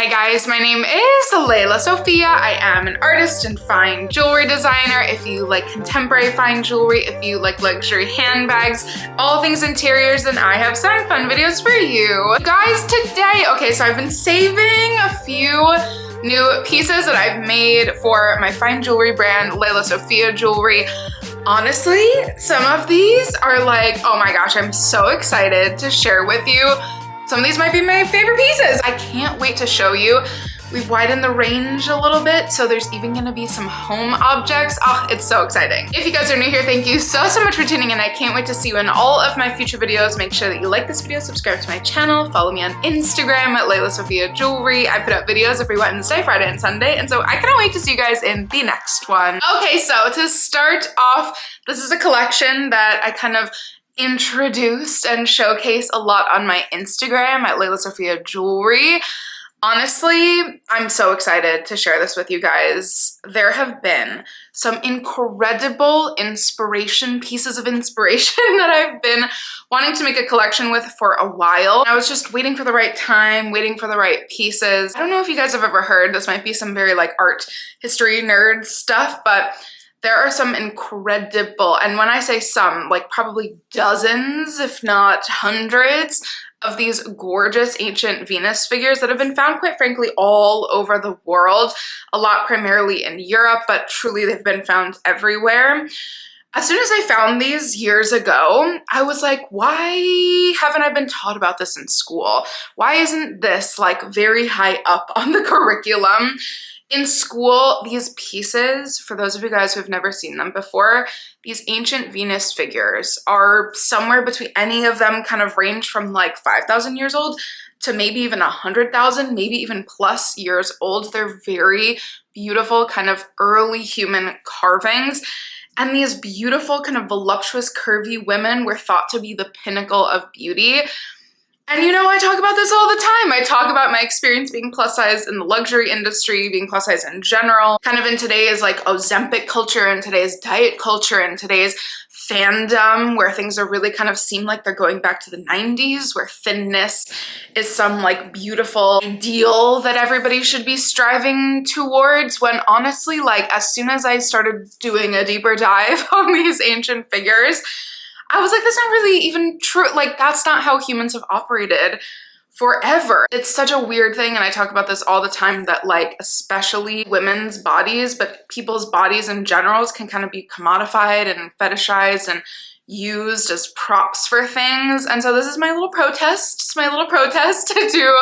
Hi guys, my name is Léla Sophia. I am an artist and fine jewelry designer. If you like contemporary fine jewelry, if you like luxury handbags, all things interiors, then I have some fun videos for you. Guys, today, so I've been saving a few new pieces that I've made for my fine jewelry brand, Léla Sophia Jewelry. Honestly, some of these are like, oh my gosh, I'm so excited to share with you. Some of these might be my favorite pieces. I can't wait to show you. We've widened the range a little bit, so there's even gonna be some home objects. Oh, it's so exciting. If you guys are new here, thank you so much for tuning in. I can't wait to see you in all of my future videos. Make sure that you like this video, subscribe to my channel, follow me on Instagram at Léla Sophia Jewelry. I put up videos every Wednesday, Friday, and Sunday, and so I cannot wait to see you guys in the next one. Okay, so to start off, this is a collection that I kind of introduced and showcase a lot on my Instagram at Léla Sophia Jewelry. Honestly, I'm so excited to share this with you guys. There have been some incredible pieces of inspiration that I've been wanting to make a collection with for a while. I was just waiting for the right time, waiting for the right pieces. I don't know if you guys have ever heard, this might be some very like art history nerd stuff, but there are some incredible, and when I say some, like probably dozens, if not hundreds, of these gorgeous ancient Venus figures that have been found, quite frankly, all over the world. A lot primarily in Europe, but truly they've been found everywhere. As soon as I found these years ago, I was like, why haven't I been taught about this in school? Why isn't this like very high up on the curriculum? In school, these pieces, for those of you guys who have never seen them before, these ancient Venus figures are somewhere between, any of them kind of range from like 5,000 years old to maybe even 100,000, maybe even plus years old. They're very beautiful, kind of early human carvings. And these beautiful, kind of voluptuous, curvy women were thought to be the pinnacle of beauty. And you know, I talk about this all the time. I talk about my experience being plus size in the luxury industry, being plus size in general, kind of in today's like Ozempic culture, and today's diet culture, and today's fandom, where things are really kind of seem like they're going back to the 90s, where thinness is some like beautiful ideal that everybody should be striving towards, when honestly, like as soon as I started doing a deeper dive on these ancient figures, I was like, that's not really even true. Like, that's not how humans have operated forever. It's such a weird thing, and I talk about this all the time, that like, especially women's bodies, but people's bodies in general can kind of be commodified and fetishized and used as props for things. And so this is my little protest. It's my little protest to do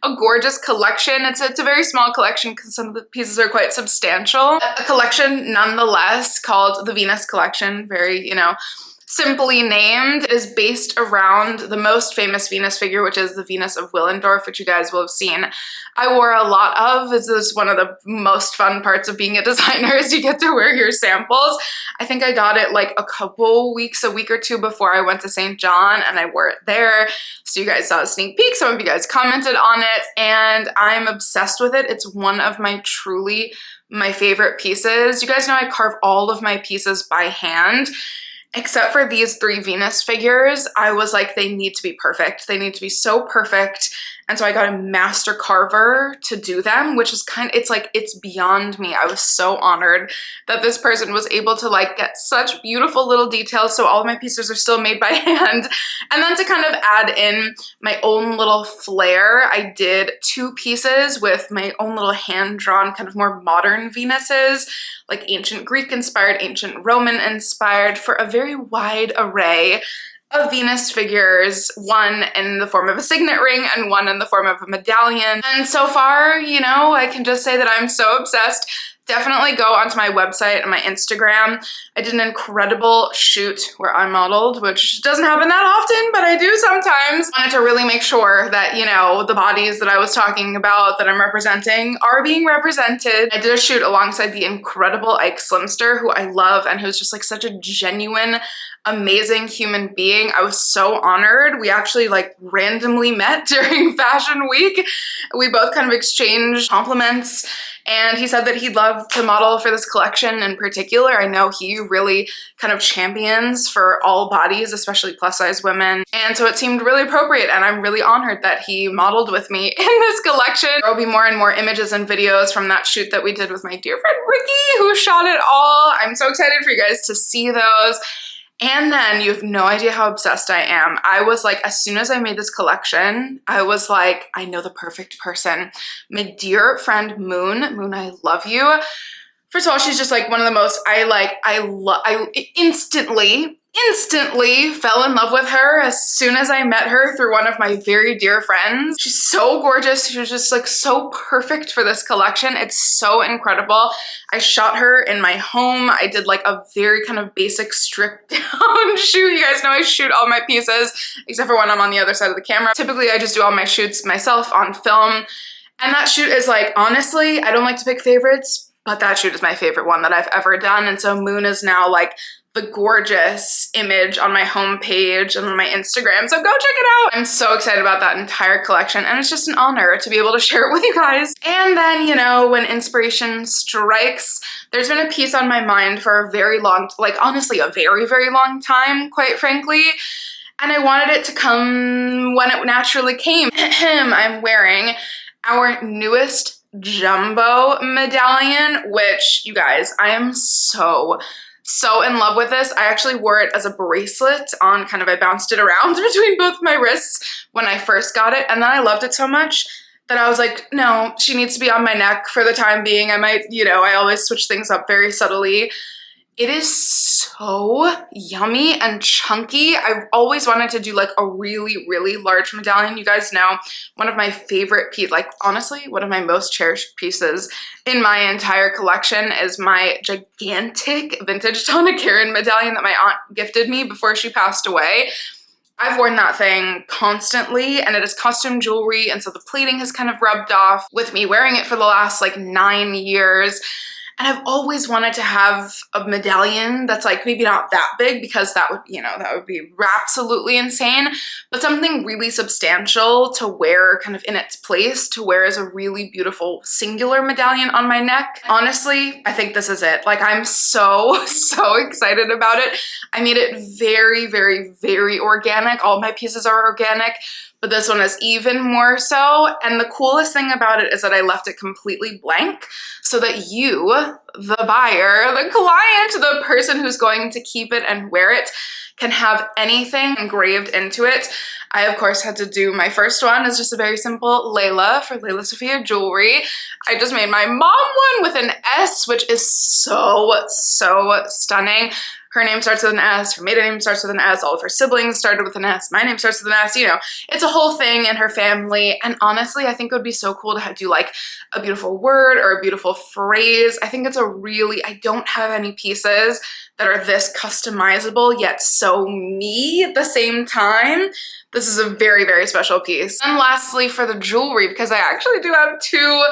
a gorgeous collection. It's a very small collection because some of the pieces are quite substantial. A collection nonetheless called the Venus Collection, very, you know, simply named. It is based around the most famous Venus figure, which is the Venus of Willendorf, which you guys will have seen. I wore a lot of. This is one of the most fun parts of being a designer, is you get to wear your samples. I think I got it like a week or two before I went to St. John, and I wore it there. So you guys saw a sneak peek. Some of you guys commented on it, and I'm obsessed with it. It's one of my favorite pieces. You guys know I carve all of my pieces by hand. Except for these three Venus figures, I was like, they need to be perfect. They need to be so perfect. And so I got a master carver to do them, which is it's beyond me. I was so honored that this person was able to like get such beautiful little details. So all of my pieces are still made by hand. And then to kind of add in my own little flair, I did two pieces with my own little hand-drawn, kind of more modern Venuses, like ancient Greek inspired, ancient Roman inspired, for a very wide array of Venus figures, one in the form of a signet ring and one in the form of a medallion. And so far, you know, I can just say that I'm so obsessed. Definitely go onto my website and my Instagram. I did an incredible shoot where I modeled, which doesn't happen that often, but I do sometimes. I wanted to really make sure that, you know, the bodies that I was talking about that I'm representing are being represented. I did a shoot alongside the incredible Ike Slimster, who I love and who's just like such a genuine, amazing human being. I was so honored. We actually like randomly met during Fashion Week. We both kind of exchanged compliments And he said that he'd love to model for this collection in particular. I know he really kind of champions for all bodies, especially plus size women. And so it seemed really appropriate, and I'm really honored that he modeled with me in this collection. There will be more and more images and videos from that shoot that we did with my dear friend Ricky, who shot it all. I'm so excited for you guys to see those. And then you have no idea how obsessed I am. I was like, as soon as I made this collection, I was like, I know the perfect person. My dear friend Moon, I love you. First of all, she's just like one of the most, I instantly fell in love with her as soon as I met her through one of my very dear friends. She's so gorgeous. She was just like so perfect for this collection. It's so incredible. I shot her in my home. I did like a very kind of basic stripped down shoot. You guys know I shoot all my pieces except for when I'm on the other side of the camera. Typically I just do all my shoots myself on film. And that shoot is like, honestly, I don't like to pick favorites, but that shoot is my favorite one that I've ever done. And so Moon is now like the gorgeous image on my homepage and on my Instagram, so go check it out. I'm so excited about that entire collection, and it's just an honor to be able to share it with you guys. And then, you know, when inspiration strikes, there's been a piece on my mind for a very long, like honestly, a very, very long time, quite frankly. And I wanted it to come when it naturally came. I'm wearing our newest jumbo medallion, which, you guys, I am so in love with this. I actually wore it as a bracelet on kind of, I bounced it around between both my wrists when I first got it. And then I loved it so much that I was like, no, she needs to be on my neck for the time being. I might, you know, I always switch things up very subtly. It is so yummy and chunky. I've always wanted to do like a really, really large medallion. You guys know one of my favorite pieces, like honestly, one of my most cherished pieces in my entire collection is my gigantic vintage Donna Karan medallion that my aunt gifted me before she passed away. I've worn that thing constantly, and it is custom jewelry, and so the plating has kind of rubbed off with me wearing it for the last like 9 years. And I've always wanted to have a medallion that's like maybe not that big, because that would, you know, that would be absolutely insane, but something really substantial to wear kind of in its place, to wear as a really beautiful singular medallion on my neck. Honestly, I think this is it. Like, I'm so excited about it. I made it very, very, very organic. All my pieces are organic, but this one is even more so. And the coolest thing about it is that I left it completely blank so that you, the buyer, the client, the person who's going to keep it and wear it, can have anything engraved into it. I, of course, had to do my first one as just a very simple Lela for Léla Sophia jewelry. I just made my mom one with an S, which is so stunning. Her name starts with an S, her maiden name starts with an S, all of her siblings started with an S, my name starts with an S, you know, it's a whole thing in her family. And honestly, I think it would be so cool to do like a beautiful word or a beautiful phrase. I think it's a really, I don't have any pieces that are this customizable yet so me at the same time. This is a very, very special piece. And lastly, for the jewelry, because I actually do have two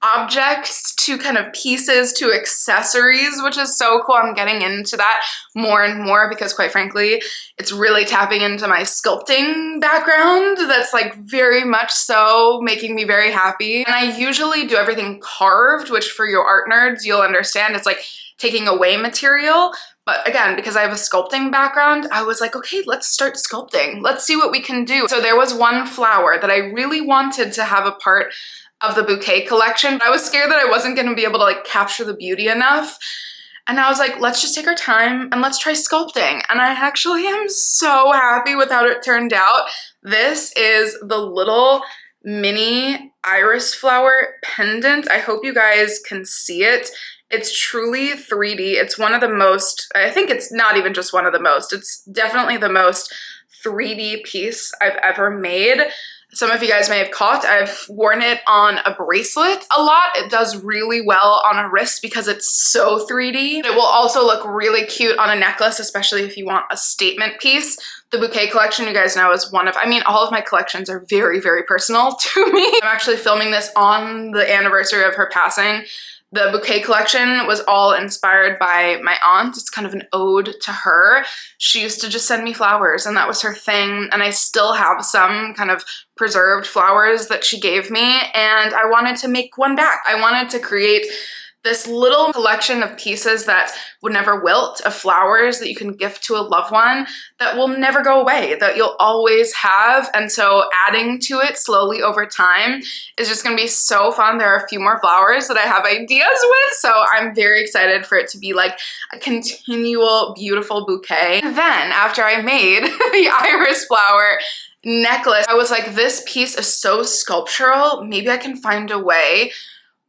objects, two kind of pieces, two accessories, which is so cool. I'm getting into that more and more because, quite frankly, it's really tapping into my sculpting background that's like very much so making me very happy. And I usually do everything carved, which for your art nerds, you'll understand it's like taking away material. But again, because I have a sculpting background, I was like, okay, let's start sculpting. Let's see what we can do. So there was one flower that I really wanted to have a part of the bouquet collection. I was scared that I wasn't gonna be able to like capture the beauty enough. And I was like, let's just take our time and let's try sculpting. And I actually am so happy with how it turned out. This is the little mini iris flower pendant. I hope you guys can see it. It's truly 3D. It's one of the most, I think it's not even just one of the most, it's definitely the most 3D piece I've ever made. Some of you guys may have caught, I've worn it on a bracelet a lot. It does really well on a wrist because it's so 3D. It will also look really cute on a necklace, especially if you want a statement piece. The bouquet collection, you guys know, is one of, I mean, all of my collections are very, very personal to me. I'm actually filming this on the anniversary of her passing. The bouquet collection was all inspired by my aunt. It's kind of an ode to her. She used to just send me flowers and that was her thing. And I still have some kind of preserved flowers that she gave me and I wanted to make one back. I wanted to create this little collection of pieces that would never wilt, of flowers that you can gift to a loved one that will never go away, that you'll always have. And so adding to it slowly over time is just gonna be so fun. There are a few more flowers that I have ideas with, so I'm very excited for it to be like a continual beautiful bouquet. And then after I made the iris flower necklace, I was like, this piece is so sculptural, maybe I can find a way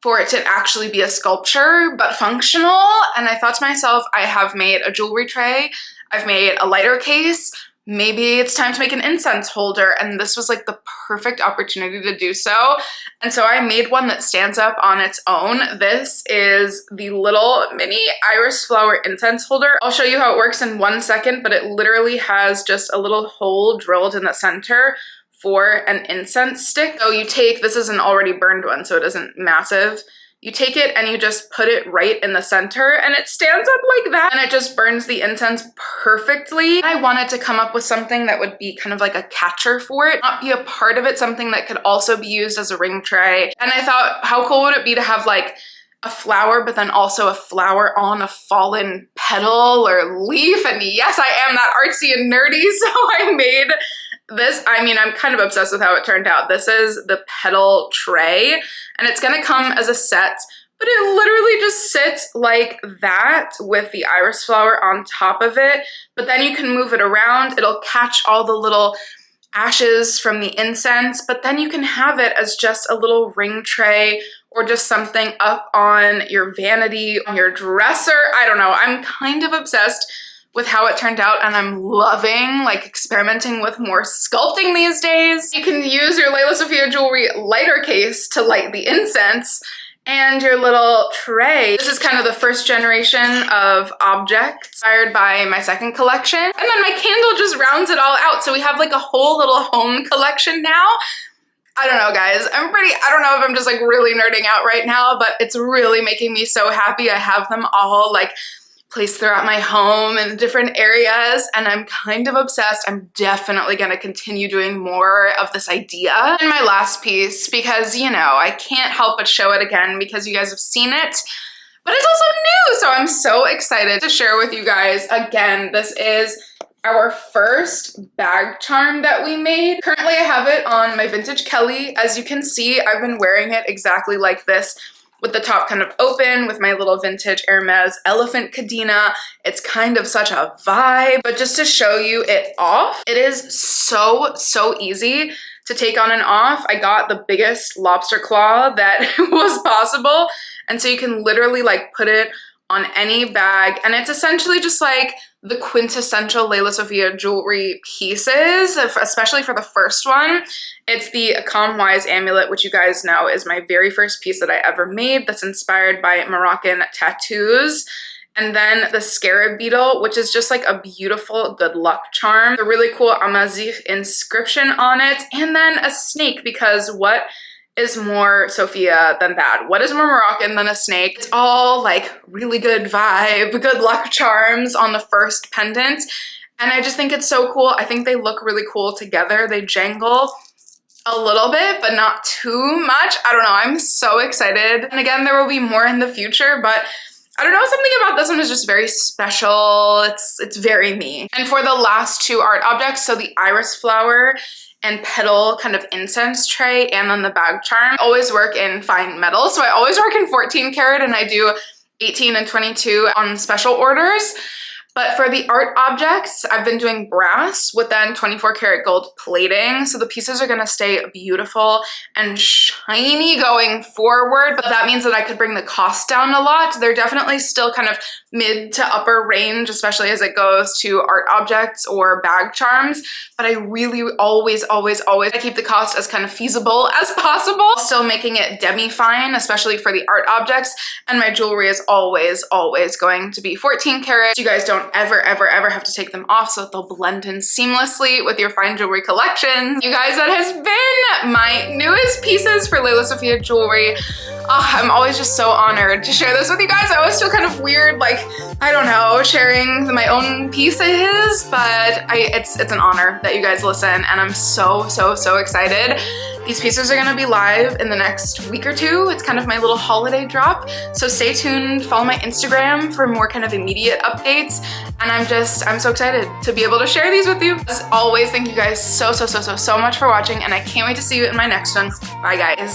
for it to actually be a sculpture, but functional. And I thought to myself, I have made a jewelry tray, I've made a lighter case, maybe it's time to make an incense holder. And this was like the perfect opportunity to do so. And so I made one that stands up on its own. This is the little mini iris flower incense holder. I'll show you how it works in 1 second, but it literally has just a little hole drilled in the center for an incense stick. So you take, this is an already burned one, so it isn't massive. You take it and you just put it right in the center and it stands up like that and it just burns the incense perfectly. I wanted to come up with something that would be kind of like a catcher for it, not be a part of it, something that could also be used as a ring tray. And I thought, how cool would it be to have like a flower, but then also a flower on a fallen petal or leaf? And yes, I am that artsy and nerdy, so I made this. I mean, I'm kind of obsessed with how it turned out. This is the petal tray and it's gonna come as a set, but it literally just sits like that with the iris flower on top of it. But then you can move it around. It'll catch all the little ashes from the incense, but then you can have it as just a little ring tray or just something up on your vanity, on your dresser. I don't know, I'm kind of obsessed with how it turned out and I'm loving like experimenting with more sculpting these days. You can use your Léla Sophia jewelry lighter case to light the incense and your little tray. This is kind of the first generation of object inspired by my second collection. And then my candle just rounds it all out. So we have like a whole little home collection now. I don't know, guys. I don't know if I'm just like really nerding out right now, but it's really making me so happy. I have them all like placed throughout my home in different areas and I'm kind of obsessed. I'm definitely gonna continue doing more of this idea. And my last piece, because you know, I can't help but show it again because you guys have seen it, but it's also new. So I'm so excited to share with you guys again. This is our first bag charm that we made. Currently I have it on my vintage Kelly. As you can see, I've been wearing it exactly like this, with the top kind of open with my little vintage Hermes elephant cadena. It's kind of such a vibe, but just to show you it off, it is so easy to take on and off. I got the biggest lobster claw that was possible. And so you can literally like put it on any bag and it's essentially just like the quintessential Léla Sophia jewelry pieces, especially for the first one. It's the Akham Wise amulet, which you guys know is my very first piece that I ever made that's inspired by Moroccan tattoos. And then the scarab beetle, which is just like a beautiful good luck charm. A really cool Amazigh inscription on it. And then a snake, because what is more Sophia than that? What is more Moroccan than a snake? It's all like really good vibe, good luck charms on the first pendant. And I just think it's so cool. I think they look really cool together. They jangle a little bit, but not too much. I don't know, I'm so excited. And again, there will be more in the future, but I don't know, something about this one is just very special. It's very me. And for the last two art objects, so the iris flower and petal kind of incense tray and then the bag charm, I always work in fine metal. So I always work in 14 karat and I do 18 and 22 on special orders. But for the art objects, I've been doing brass with then 24 karat gold plating. So the pieces are gonna stay beautiful and shiny going forward, but that means that I could bring the cost down a lot. They're definitely still kind of mid to upper range, especially as it goes to art objects or bag charms. But I really always keep the cost as kind of feasible as possible, still making it demi-fine, especially for the art objects. And my jewelry is always going to be 14 karat. You guys don't don't ever have to take them off, so they'll blend in seamlessly with your fine jewelry collection. You guys, that has been my newest pieces for Léla Sophia jewelry. I'm always just so honored to share this with you guys. I always feel kind of weird, like, I don't know, sharing my own piece of his, but it's an honor that you guys listen, and I'm so excited. These pieces are gonna be live in the next week or two. It's kind of my little holiday drop. So stay tuned, follow my Instagram for more kind of immediate updates. And I'm so excited to be able to share these with you. As always, thank you guys so much for watching, and I can't wait to see you in my next one. Bye guys.